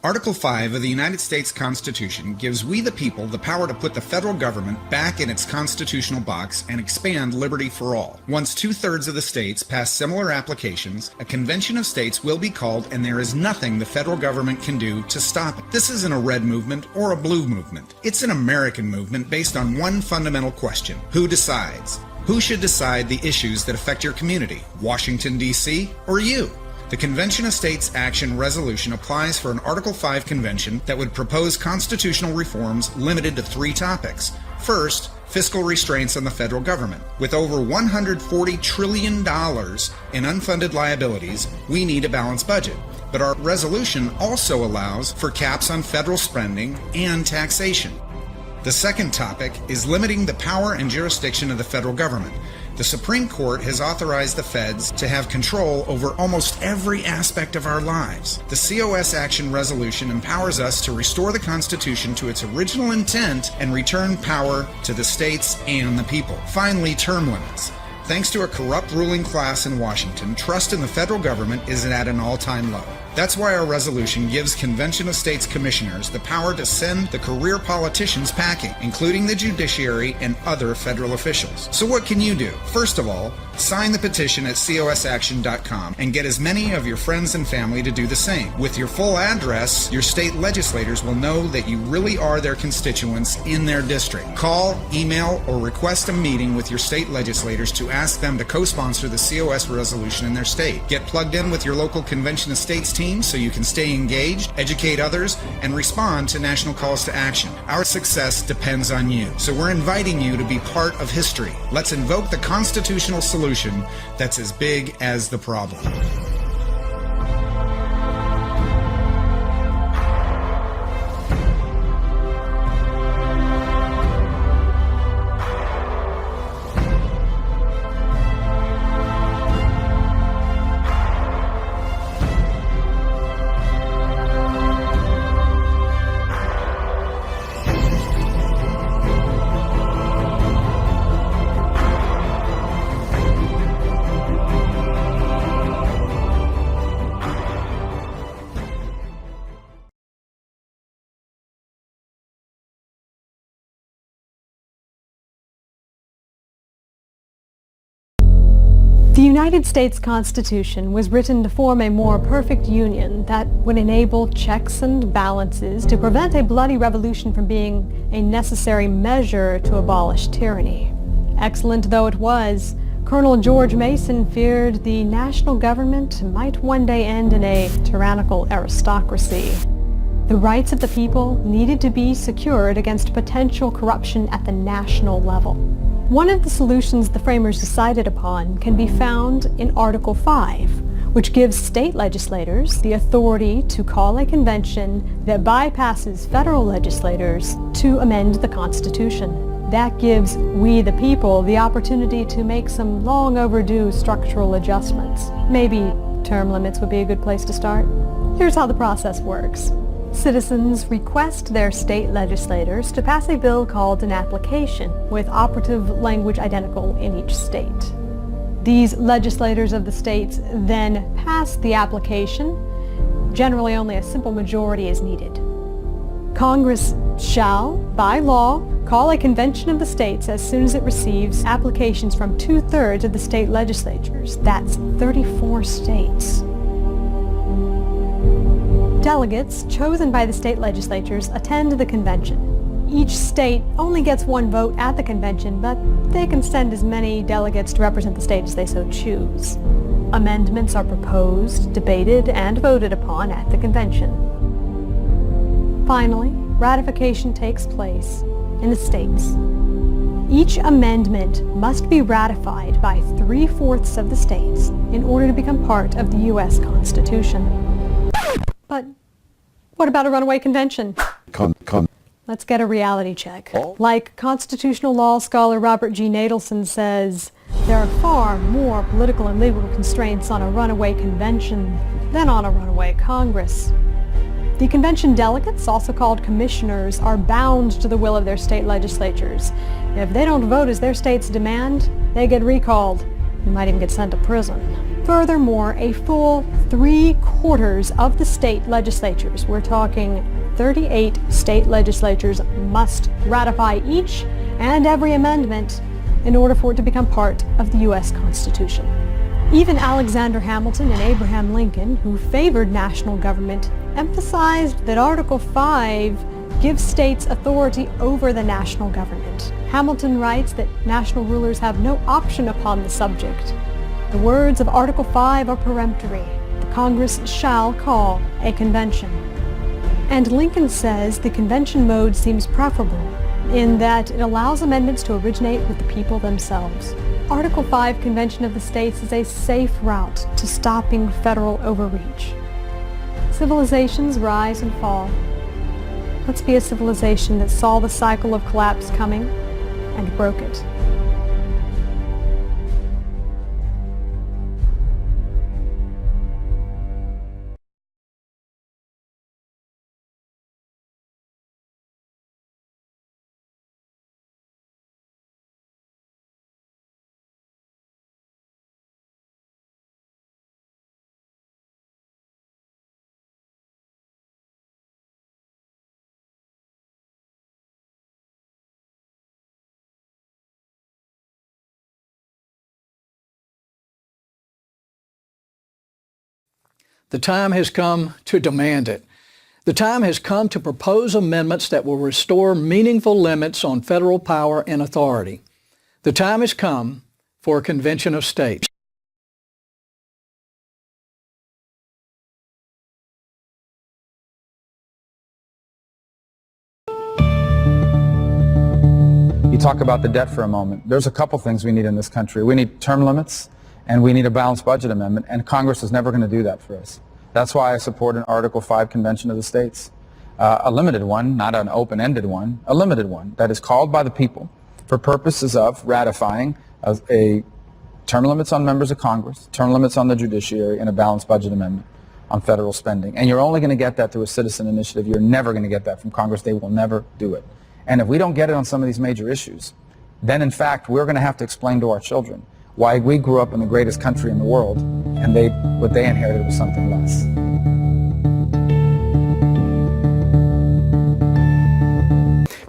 Article 5 of the United States Constitution gives we the people the power to put the federal government back in its constitutional box and expand liberty for all. Once 2/3 of the states pass similar applications, a convention of states will be called, and there is nothing the federal government can do to stop it. This isn't a red movement or a blue movement. It's an American movement based on one fundamental question: who decides? Who should decide the issues that affect your community? Washington, D.C., or you? The Convention of States Action Resolution applies for an Article 5 convention that would propose constitutional reforms limited to 3 topics. First, fiscal restraints on the federal government. With over $140 trillion in unfunded liabilities, we need a balanced budget. But our resolution also allows for caps on federal spending and taxation. The second topic is limiting the power and jurisdiction of the federal government. The Supreme Court has authorized the feds to have control over almost every aspect of our lives. The COS Action Resolution empowers us to restore the Constitution to its original intent and return power to the states and the people. Finally, term limits. Thanks to a corrupt ruling class in Washington, trust in the federal government is at an all-time low. That's why our resolution gives Convention of States commissioners the power to send the career politicians packing, including the judiciary and other federal officials. So what can you do? First of all, sign the petition at cosaction.com and get as many of your friends and family to do the same. With your full address, your state legislators will know that you really are their constituents in their district. Call, email, or request a meeting with your state legislators to ask them to co-sponsor the COS resolution in their state. Get plugged in with your local Convention of States team so you can stay engaged, educate others, and respond to national calls to action. Our success depends on you, so we're inviting you to be part of history. Let's invoke the constitutional solution that's as big as the problem. The United States Constitution was written to form a more perfect union that would enable checks and balances to prevent a bloody revolution from being a necessary measure to abolish tyranny. Excellent though it was, Colonel George Mason feared the national government might one day end in a tyrannical aristocracy. The rights of the people needed to be secured against potential corruption at the national level. One of the solutions the framers decided upon can be found in Article 5, which gives state legislators the authority to call a convention that bypasses federal legislators to amend the Constitution. That gives we the people the opportunity to make some long overdue structural adjustments. Maybe term limits would be a good place to start. Here's how the process works. Citizens request their state legislators to pass a bill called an application, with operative language identical in each state. These legislators of the states then pass the application. Generally, only a simple majority is needed. Congress shall, by law, call a convention of the states as soon as it receives applications from 2/3 of the state legislatures. That's 34 states. Delegates chosen by the state legislatures attend the convention. Each state only gets one vote at the convention, but they can send as many delegates to represent the state as they so choose. Amendments are proposed, debated, and voted upon at the convention. Finally, ratification takes place in the states. Each amendment must be ratified by 3/4 of the states in order to become part of the U.S. Constitution. But what about a runaway convention? Let's get a reality check. Like constitutional law scholar Robert G. Nadelson says, there are far more political and legal constraints on a runaway convention than on a runaway Congress. The convention delegates, also called commissioners, are bound to the will of their state legislatures. If they don't vote as their states demand, they get recalled. They might even get sent to prison. Furthermore, a full 3/4 of the state legislatures, we're talking 38 state legislatures, must ratify each and every amendment in order for it to become part of the U.S. Constitution. Even Alexander Hamilton and Abraham Lincoln, who favored national government, emphasized that Article 5 gives states authority over the national government. Hamilton writes that national rulers have no option upon the subject. The words of Article 5 are peremptory. The Congress shall call a convention. And Lincoln says the convention mode seems preferable in that it allows amendments to originate with the people themselves. Article 5 Convention of the States is a safe route to stopping federal overreach. Civilizations rise and fall. Let's be a civilization that saw the cycle of collapse coming and broke it. The time has come to demand it. The time has come to propose amendments that will restore meaningful limits on federal power and authority. The time has come for a convention of states. You talk about the debt for a moment. There's a couple things we need in this country. We need term limits, and we need a balanced budget amendment, and Congress is never going to do that for us. That's why I support an Article 5 Convention of the States. A limited one, not an open-ended one, a limited one that is called by the people for purposes of ratifying a term limits on members of Congress, term limits on the judiciary, and a balanced budget amendment on federal spending. And you're only going to get that through a citizen initiative. You're never going to get that from Congress. They will never do it. And if we don't get it on some of these major issues, then in fact we're going to have to explain to our children why we grew up in the greatest country in the world and what they inherited was something less.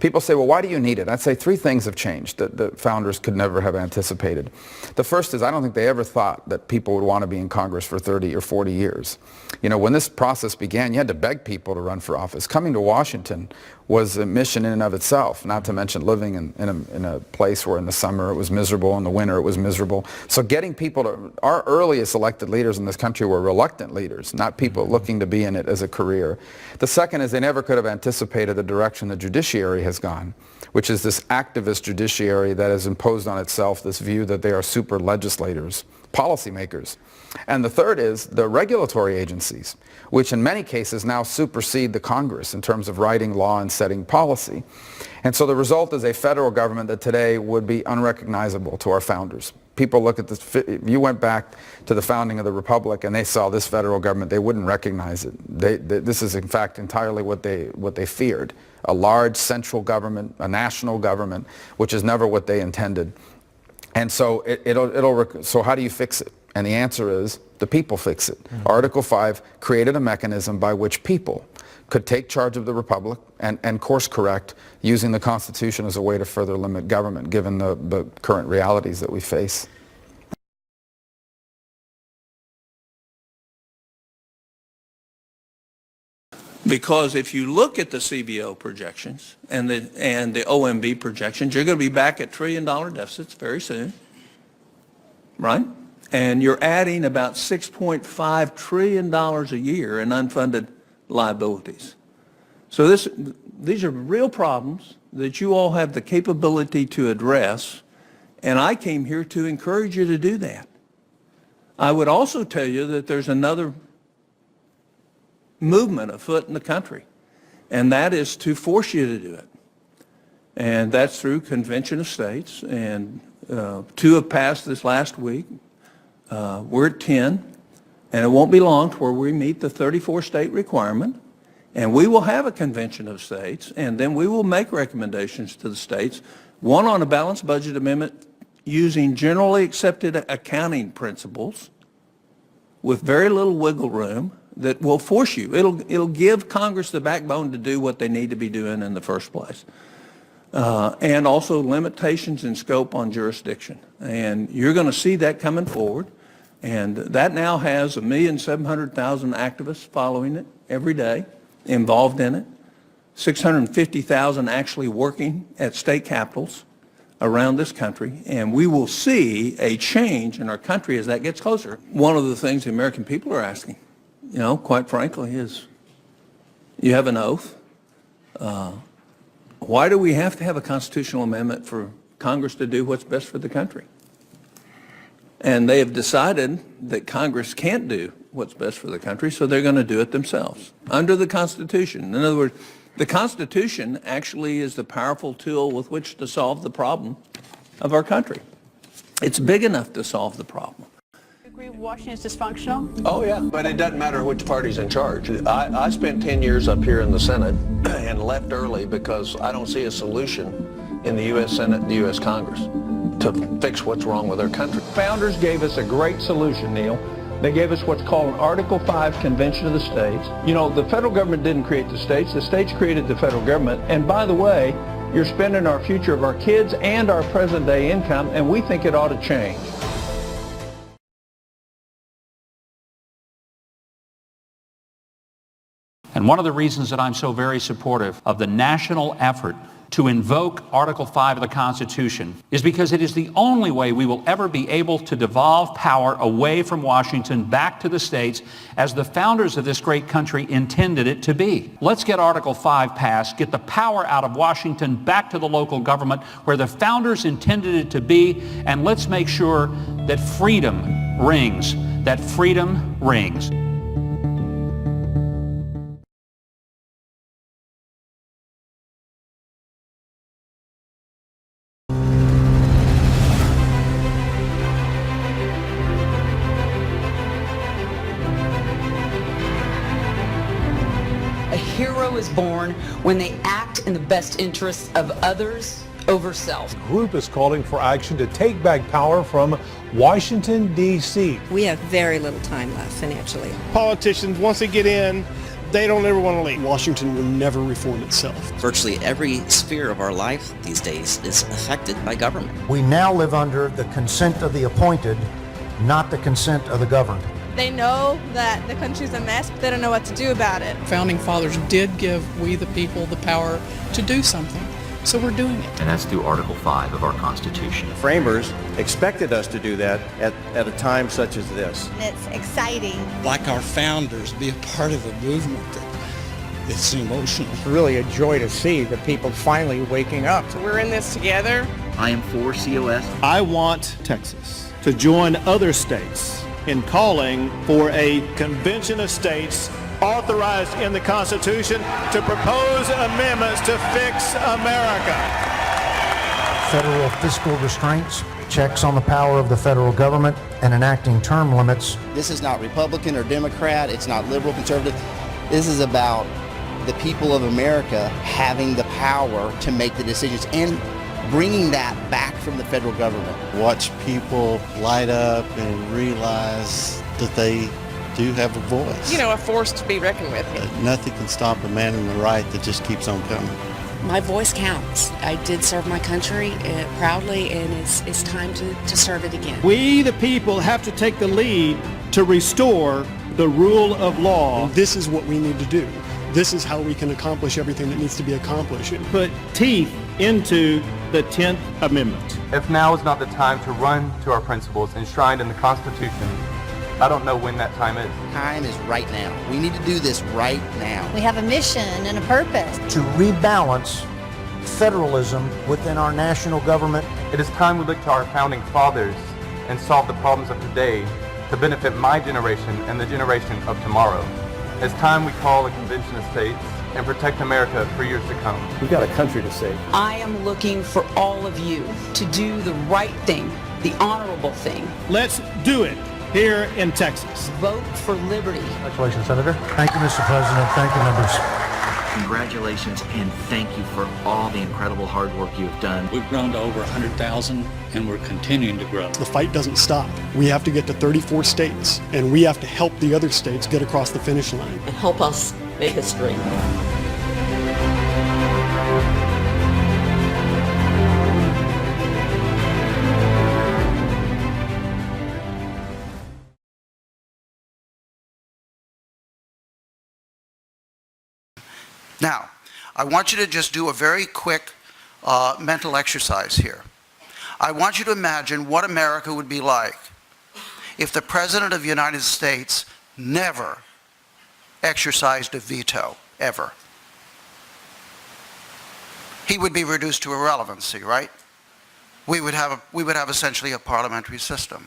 People say, well, why do you need it? I'd say three things have changed that the founders could never have anticipated. The first is I don't think they ever thought that people would want to be in Congress for 30 or 40 years. You know, when this process began, you had to beg people to run for office. Coming to Washington was a mission in and of itself, not to mention living in a place where in the summer it was miserable, in the winter it was miserable. So getting people to, our earliest elected leaders in this country were reluctant leaders, not people looking to be in it as a career. The second is they never could have anticipated the direction the judiciary has gone, which is this activist judiciary that has imposed on itself this view that they are super legislators, policymakers. And the third is the regulatory agencies, which in many cases now supersede the Congress in terms of writing law and setting policy. And so the result is a federal government that today would be unrecognizable to our founders. People look at this, if you went back to the founding of the Republic and they saw this federal government, they wouldn't recognize it. This is in fact entirely what they feared. A large central government, a national government, which is never what they intended. And so so how do you fix it? And the answer is the people fix it. Article 5 created a mechanism by which people could take charge of the Republic and course correct using the Constitution as a way to further limit government, given the current realities that we face. Because if you look at the CBO projections and the OMB projections, you're going to be back at $1 trillion deficits very soon, right? And you're adding about $6.5 trillion a year in unfunded liabilities. So these are real problems that you all have the capability to address, and I came here to encourage you to do that. I would also tell you that there's another movement afoot in the country, and that is to force you to do it. And that's through Convention of States, and 2 have passed this last week. We're at 10, and it won't be long before we meet the 34 state requirement, and we will have a Convention of States, and then we will make recommendations to the states, one on a balanced budget amendment using generally accepted accounting principles, with very little wiggle room that will force you. It'll give Congress the backbone to do what they need to be doing in the first place. And also limitations in scope on jurisdiction. And you're going to see that coming forward. And that now has 1,700,000 activists following it every day, involved in it, 650,000 actually working at state capitals around this country. And we will see a change in our country as that gets closer. One of the things the American people are asking, you know, quite frankly, is you have an oath. Why do we have to have a constitutional amendment for Congress to do what's best for the country? And they have decided that Congress can't do what's best for the country, so they're going to do it themselves under the Constitution. In other words, the Constitution actually is the powerful tool with which to solve the problem of our country. It's big enough to solve the problem. You agree Washington's dysfunctional? Oh, yeah, but it doesn't matter which party's in charge. I spent 10 years up here in the Senate and left early because I don't see a solution in the U.S. Senate and the U.S. Congress to fix what's wrong with our country. Founders gave us a great solution, Neil. They gave us what's called an Article 5 Convention of the States. You know, the federal government didn't create the states created the federal government. And by the way, you're spending our future of our kids and our present day income, and we think it ought to change. And one of the reasons that I'm so very supportive of the national effort to invoke Article 5 of the Constitution is because it is the only way we will ever be able to devolve power away from Washington back to the states as the founders of this great country intended it to be. Let's get Article 5 passed, get the power out of Washington back to the local government where the founders intended it to be, and let's make sure that freedom rings, that freedom rings. A hero is born when they act in the best interests of others over self. The group is calling for action to take back power from Washington, D.C. We have very little time left financially. Politicians, once they get in, they don't ever want to leave. Washington will never reform itself. Virtually every sphere of our life these days is affected by government. We now live under the consent of the appointed, not the consent of the governed. They know that the country's a mess, but they don't know what to do about it. Founding fathers did give we the people the power to do something, so we're doing it. And that's through Article 5 of our Constitution. The framers expected us to do that at a time such as this. It's exciting. Like our founders, be a part of a movement it's emotional. It's really a joy to see the people finally waking up. We're in this together. I am for COS. I want Texas to join other states in calling for a convention of states authorized in the Constitution to propose amendments to fix America. Federal fiscal restraints, checks on the power of the federal government, and enacting term limits. This is not Republican or Democrat. It's not liberal, conservative. This is about the people of America having the power to make the decisions and bringing that back from the federal government. Watch people light up and realize that they do have a voice. You know, a force to be reckoned with. Nothing can stop a man in the right that just keeps on coming. My voice counts. I did serve my country proudly, and it's time to serve it again. We, the people, have to take the lead to restore the rule of law. And this is what we need to do. This is how we can accomplish everything that needs to be accomplished. Put teeth into the 10th Amendment. If now is not the time to run to our principles enshrined in the Constitution, I don't know when that time is. Time is right now. We need to do this right now. We have a mission and a purpose. To rebalance federalism within our national government. It is time we look to our founding fathers and solve the problems of today to benefit my generation and the generation of tomorrow. It's time we call a convention of states and protect America for years to come. We've got a country to save. I am looking for all of you to do the right thing, the honorable thing. Let's do it here in Texas. Vote for liberty. Congratulations, Senator. Thank you, Mr. President. Thank you, members. Congratulations and thank you for all the incredible hard work you have done. We've grown to over 100,000 and we're continuing to grow. The fight doesn't stop. We have to get to 34 states, and we have to help the other states get across the finish line. And help us make history. Now, I want you to just do a very quick mental exercise here. I want you to imagine what America would be like if the President of the United States never exercised a veto, ever. He would be reduced to irrelevancy, right? We would have essentially a parliamentary system.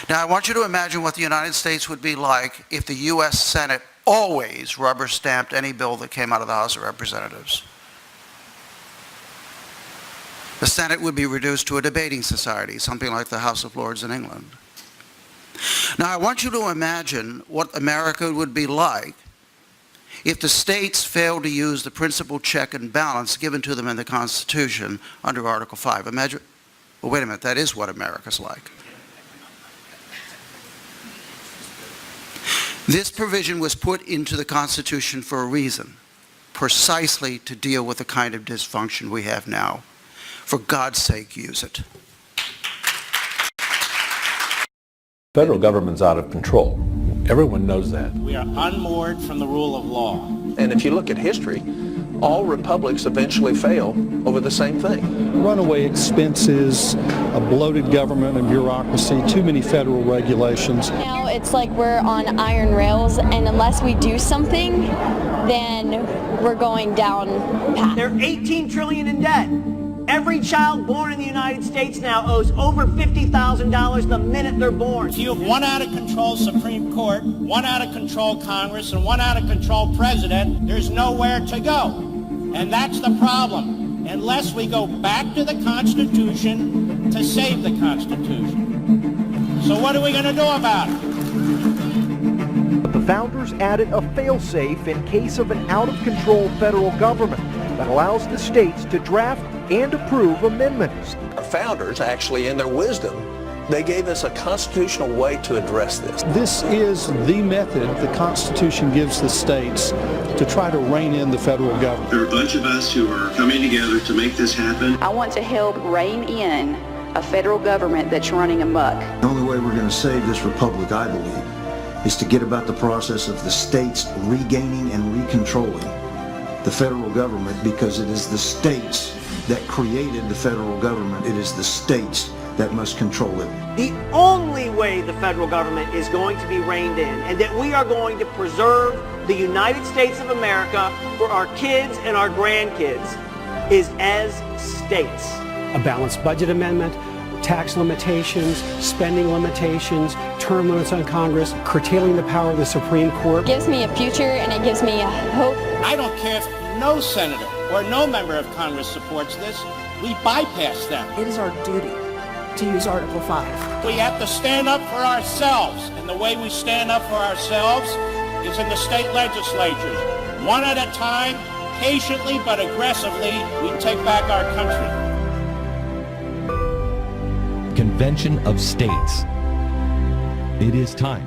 Now, I want you to imagine what the United States would be like if the U.S. Senate always rubber-stamped any bill that came out of the House of Representatives. The Senate would be reduced to a debating society, something like the House of Lords in England. Now, I want you to imagine what America would be like if the states failed to use the principal check and balance given to them in the Constitution under Article 5. Imagine, well, wait a minute, that is what America's like. This provision was put into the Constitution for a reason, precisely to deal with the kind of dysfunction we have now. For God's sake, use it. Federal government's out of control. Everyone knows that. We are unmoored from the rule of law. And if you look at history, all republics eventually fail over the same thing. Runaway expenses, a bloated government and bureaucracy, too many federal regulations. Now it's like we're on iron rails, and unless we do something, then we're going down path. They're $18 trillion in debt. Every child born in the United States now owes over $50,000 the minute they're born. So you have one out-of-control Supreme Court, one out-of-control Congress, and one out-of-control president. There's nowhere to go. And that's the problem, unless we go back to the Constitution to save the Constitution. So what are we going to do about it? But the founders added a fail-safe in case of an out-of-control federal government that allows the states to draft and approve amendments. Our founders, actually, in their wisdom, they gave us a constitutional way to address this. This is the method the Constitution gives the states to try to rein in the federal government. There are a bunch of us who are coming together to make this happen. I want to help rein in a federal government that's running amok. The only way we're going to save this republic, I believe, is to get about the process of the states regaining and recontrolling the federal government, because it is the states that created the federal government. It is the states that must control it. The only way the federal government is going to be reined in, and that we are going to preserve the United States of America for our kids and our grandkids, is as states. A balanced budget amendment, tax limitations, spending limitations, term limits on Congress, curtailing the power of the Supreme Court. It gives me a future, and it gives me a hope. I don't care if no senator or no member of Congress supports this. We bypass them. It is our duty to use Article 5. We have to stand up for ourselves, and the way we stand up for ourselves is in the state legislatures. One at a time, patiently but aggressively, we take back our country. Convention of States. It is time